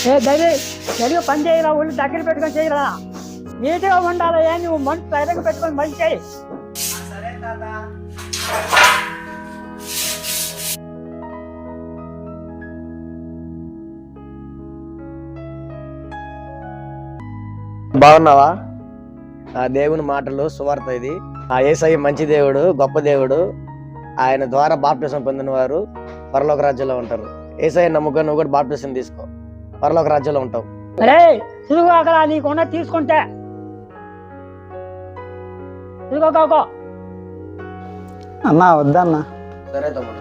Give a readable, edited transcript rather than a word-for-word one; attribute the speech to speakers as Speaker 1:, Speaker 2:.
Speaker 1: జరిగి పని చేయరా, ఒళ్ళు దగ్గర పెట్టుకొని చేయరా, నీట్గా ఉండాలి. నువ్వు మనసు ధైర్యంగా పెట్టుకొని మంచి చేయి.
Speaker 2: బాగున్నావా? ఆ దేవుని మాటలు సువార్త ఇది. ఆ యేసయ్య మంచి దేవుడు, గొప్ప దేవుడు. ఆయన ద్వారా బాప్టిజం పొందిన వారు పరలోక రాజ్యంలో ఉంటారు. యేసయ్య నమ్ముకొని నువ్వు కూడా బాప్టిజం తీసుకో, పరలోక రాజ్యంలో ఉంటావు.
Speaker 1: అరే తిరుగుగా నీకున్న తీసుకుంటే
Speaker 3: అన్నా వద్దన్నా.
Speaker 2: సరే తమ్ముడు.